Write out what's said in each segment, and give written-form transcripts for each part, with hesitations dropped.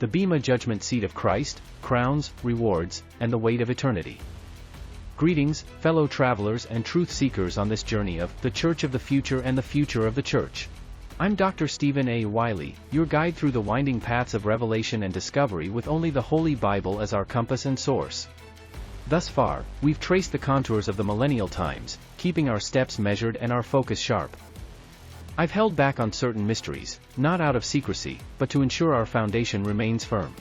the Bema Judgment Seat of Christ, Crowns, Rewards, and the Weight of Eternity. Greetings, fellow travelers and truth seekers on this journey of the Church of the Future and the Future of the Church. I'm Dr. Stephen A. Wylie, your guide through the winding paths of revelation and discovery with only the Holy Bible as our compass and source. Thus far, we've traced the contours of the millennial times, keeping our steps measured and our focus sharp. I've held back on certain mysteries, not out of secrecy, but to ensure our foundation remains firm.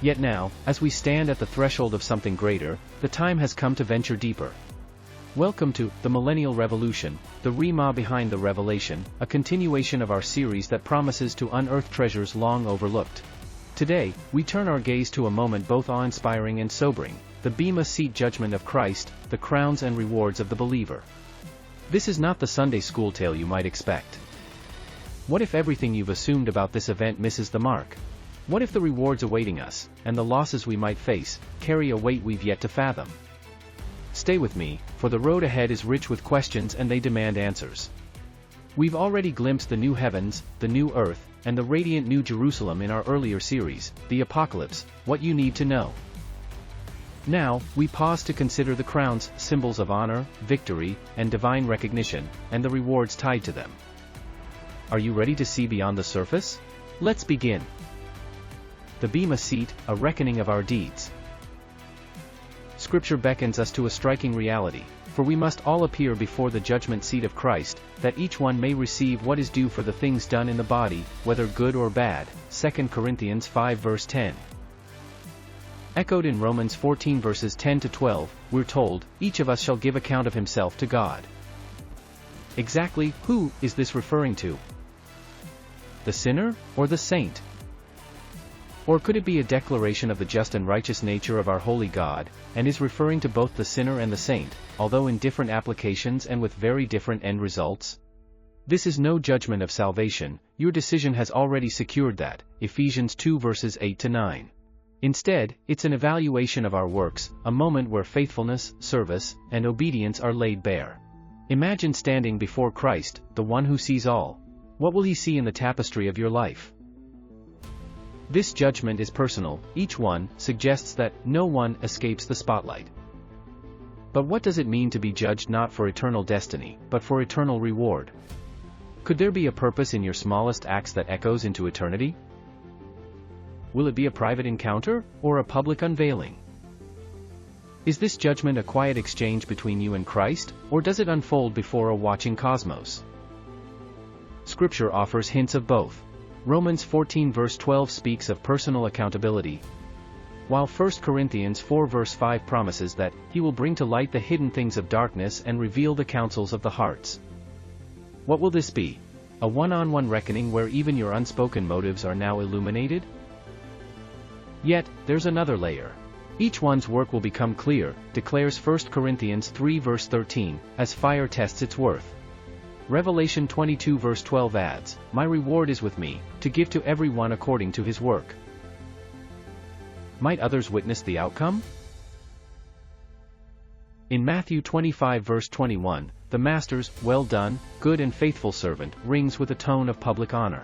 Yet now, as we stand at the threshold of something greater, the time has come to venture deeper. Welcome to the Millennial Revolution, the Rhema Behind the Revelation, a continuation of our series that promises to unearth treasures long overlooked. Today, we turn our gaze to a moment both awe-inspiring and sobering, the Bema Seat judgment of Christ, the crowns and rewards of the believer. This is not the Sunday school tale you might expect. What if everything you've assumed about this event misses the mark? What if the rewards awaiting us, and the losses we might face, carry a weight we've yet to fathom? Stay with me, for the road ahead is rich with questions and they demand answers. We've already glimpsed the new heavens, the new earth, and the radiant New Jerusalem in our earlier series, The Apocalypse, What You Need to Know. Now, we pause to consider the crowns, symbols of honor, victory, and divine recognition, and the rewards tied to them. Are you ready to see beyond the surface? Let's begin. The Bema Seat, a reckoning of our deeds. Scripture beckons us to a striking reality, for we must all appear before the judgment seat of Christ, that each one may receive what is due for the things done in the body, whether good or bad. 2 Corinthians 5 verse 10. Echoed in Romans 14 verses 10 to 12, we're told, each of us shall give account of himself to God. Exactly, who is this referring to? The sinner, or the saint? Or could it be a declaration of the just and righteous nature of our holy God, and is referring to both the sinner and the saint, although in different applications and with very different end results? This is no judgment of salvation, your decision has already secured that, Ephesians 2 verses 8 to 9. Instead, it's an evaluation of our works, a moment where faithfulness, service, and obedience are laid bare. Imagine standing before Christ, the one who sees all. What will he see in the tapestry of your life? This judgment is personal, each one suggests that no one escapes the spotlight. But what does it mean to be judged not for eternal destiny, but for eternal reward? Could there be a purpose in your smallest acts that echoes into eternity? Will it be a private encounter, or a public unveiling? Is this judgment a quiet exchange between you and Christ, or does it unfold before a watching cosmos? Scripture offers hints of both. Romans 14 verse 12 speaks of personal accountability, while 1 Corinthians 4 verse 5 promises that he will bring to light the hidden things of darkness and reveal the counsels of the hearts. What will this be? A one-on-one reckoning where even your unspoken motives are now illuminated? Yet, there's another layer. Each one's work will become clear, declares 1 Corinthians 3 verse 13, as fire tests its worth. Revelation 22 verse 12 adds, "My reward is with me, to give to every one according to his work." Might others witness the outcome? In Matthew 25 verse 21, the Master's, "Well done, good and faithful servant," rings with a tone of public honor.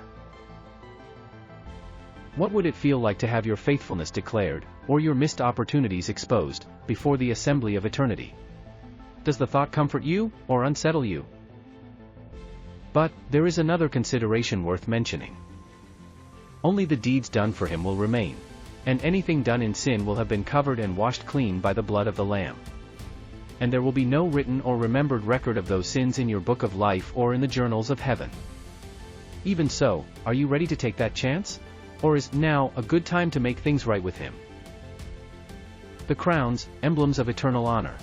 What would it feel like to have your faithfulness declared, or your missed opportunities exposed, before the assembly of eternity? Does the thought comfort you, or unsettle you? But, there is another consideration worth mentioning. Only the deeds done for him will remain, and anything done in sin will have been covered and washed clean by the blood of the Lamb. And there will be no written or remembered record of those sins in your book of life or in the journals of heaven. Even so, are you ready to take that chance? Or is now a good time to make things right with him? The crowns, emblems of eternal honor.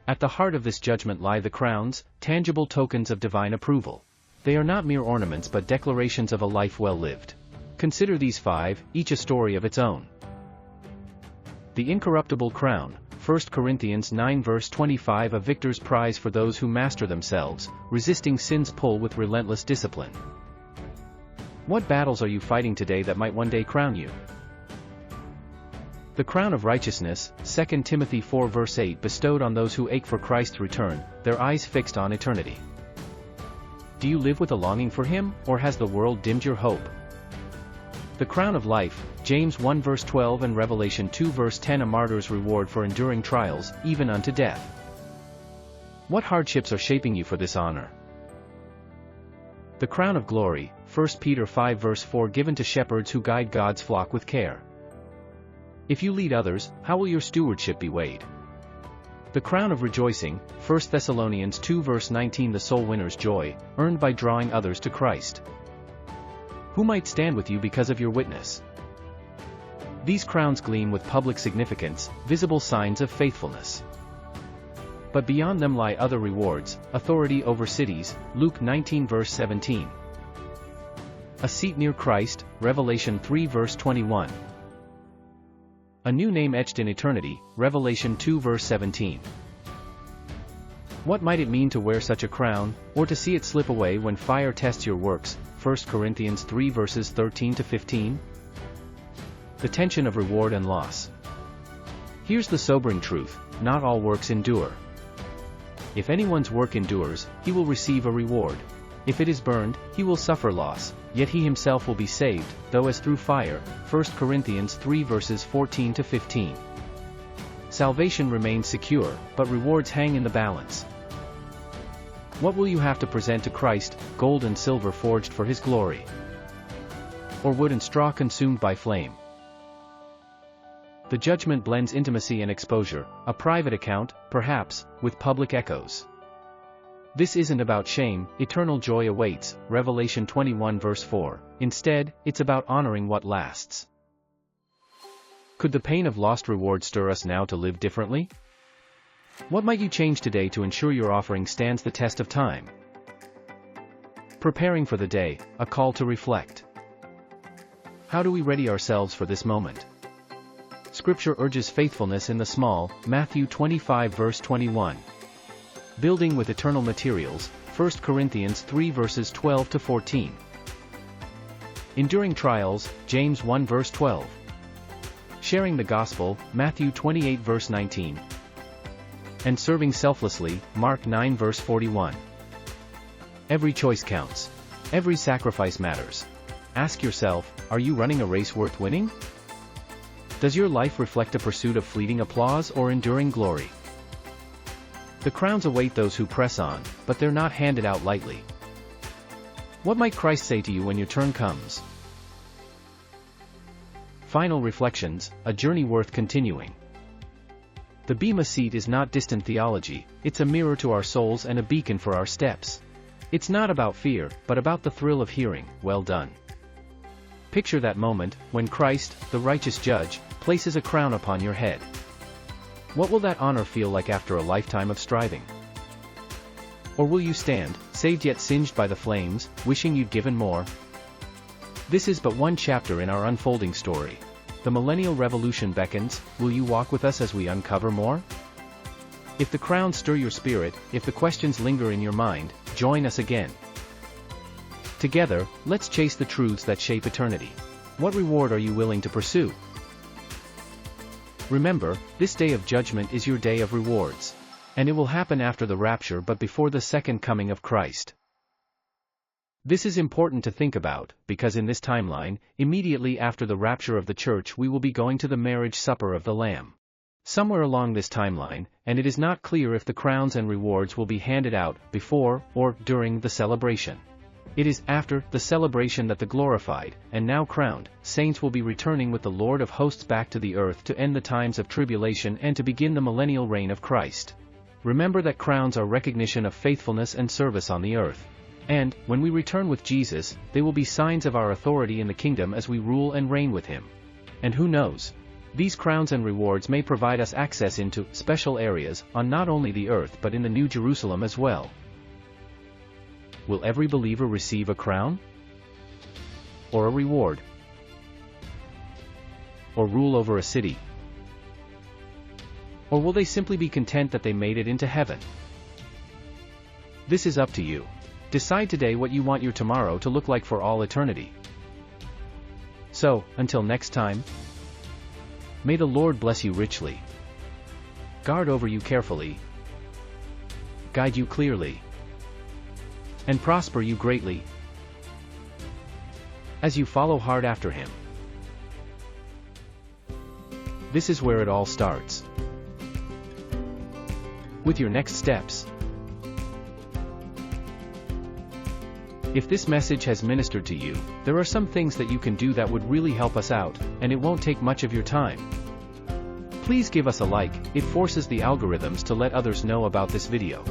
At the heart of this judgment lie the crowns, tangible tokens of divine approval. They are not mere ornaments but declarations of a life well lived. Consider these 5, each a story of its own. The incorruptible crown, 1 Corinthians 9 verse 25, a victor's prize for those who master themselves, resisting sin's pull with relentless discipline. What battles are you fighting today that might one day crown you? The crown of righteousness, 2 Timothy 4 verse 8, bestowed on those who ache for Christ's return, their eyes fixed on eternity. Do you live with a longing for him, or has the world dimmed your hope? The crown of life, James 1 verse 12 and Revelation 2 verse 10, a martyr's reward for enduring trials, even unto death. What hardships are shaping you for this honor? The crown of glory, 1 Peter 5 verse 4, given to shepherds who guide God's flock with care. If you lead others, how will your stewardship be weighed? The crown of rejoicing, 1 Thessalonians 2 verse 19, the soul winner's joy, earned by drawing others to Christ. Who might stand with you because of your witness? These crowns gleam with public significance, visible signs of faithfulness. But beyond them lie other rewards: authority over cities, Luke 19 verse 17. A seat near Christ, Revelation 3 verse 21. A new name etched in eternity, Revelation 2 verse 17. What might it mean to wear such a crown, or to see it slip away when fire tests your works, 1 Corinthians 3 verses 13 to 15? The tension of reward and loss. Here's the sobering truth: not all works endure. If anyone's work endures, he will receive a reward. If it is burned, he will suffer loss, yet he himself will be saved, though as through fire, 1 Corinthians 3 verses 14 to 15. Salvation remains secure, but rewards hang in the balance. What will you have to present to Christ, gold and silver forged for his glory? Or wood and straw consumed by flame? The judgment blends intimacy and exposure, a private account, perhaps, with public echoes. This isn't about shame, eternal joy awaits, Revelation 21 verse 4. Instead, it's about honoring what lasts. Could the pain of lost reward stir us now to live differently? What might you change today to ensure your offering stands the test of time? Preparing for the day, a call to reflect. How do we ready ourselves for this moment? Scripture urges faithfulness in the small, Matthew 25 verse 21. Building with eternal materials, 1 Corinthians 3 verses 12 to 14. Enduring trials, James 1 verse 12. Sharing the gospel, Matthew 28 verse 19. And serving selflessly, Mark 9 verse 41. Every choice counts. Every sacrifice matters. Ask yourself, are you running a race worth winning? Does your life reflect a pursuit of fleeting applause or enduring glory? The crowns await those who press on, but they're not handed out lightly. What might Christ say to you when your turn comes? Final reflections, a journey worth continuing. The Bema Seat is not distant theology, it's a mirror to our souls and a beacon for our steps. It's not about fear, but about the thrill of hearing, "Well done." Picture that moment, when Christ, the righteous judge, places a crown upon your head. What will that honor feel like after a lifetime of striving? Or will you stand, saved yet singed by the flames, wishing you'd given more? This is but one chapter in our unfolding story. The Millennial Revolution beckons. Will you walk with us as we uncover more? If the crowns stir your spirit, if the questions linger in your mind, join us again. Together, let's chase the truths that shape eternity. What reward are you willing to pursue? Remember, this day of judgment is your day of rewards. And it will happen after the rapture but before the second coming of Christ. This is important to think about, because in this timeline, immediately after the rapture of the church we will be going to the marriage supper of the Lamb. Somewhere along this timeline, and it is not clear if the crowns and rewards will be handed out before or during the celebration. It is after the celebration that the glorified, and now crowned, saints will be returning with the Lord of hosts back to the earth to end the times of tribulation and to begin the millennial reign of Christ. Remember that crowns are recognition of faithfulness and service on the earth. And, when we return with Jesus, they will be signs of our authority in the kingdom as we rule and reign with Him. And who knows? These crowns and rewards may provide us access into special areas on not only the earth but in the New Jerusalem as well. Will every believer receive a crown? Or a reward? Or rule over a city? Or will they simply be content that they made it into heaven? This is up to you. Decide today what you want your tomorrow to look like for all eternity. So, until next time, may the Lord bless you richly, guard over you carefully, guide you clearly, and prosper you greatly as you follow hard after Him. This is where it all starts. With your next steps. If this message has ministered to you, there are some things that you can do that would really help us out, and it won't take much of your time. Please give us a like, it forces the algorithms to let others know about this video.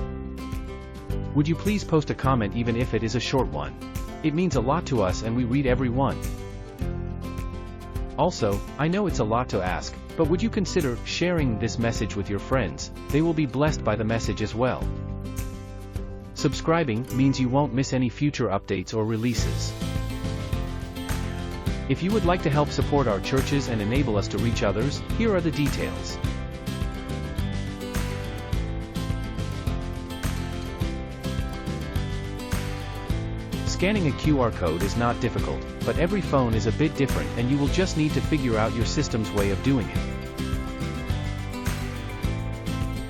Would you please post a comment even if it is a short one? It means a lot to us and we read every one. Also, I know it's a lot to ask, but would you consider sharing this message with your friends? They will be blessed by the message as well. Subscribing means you won't miss any future updates or releases. If you would like to help support our churches and enable us to reach others, here are the details. Scanning a QR code is not difficult, but every phone is a bit different and you will just need to figure out your system's way of doing it.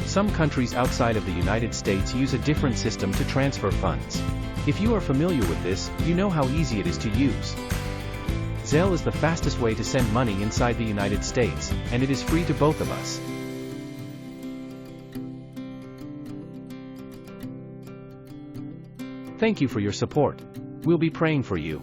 Some countries outside of the United States use a different system to transfer funds. If you are familiar with this, you know how easy it is to use. Zelle is the fastest way to send money inside the United States, and it is free to both of us. Thank you for your support. We'll be praying for you.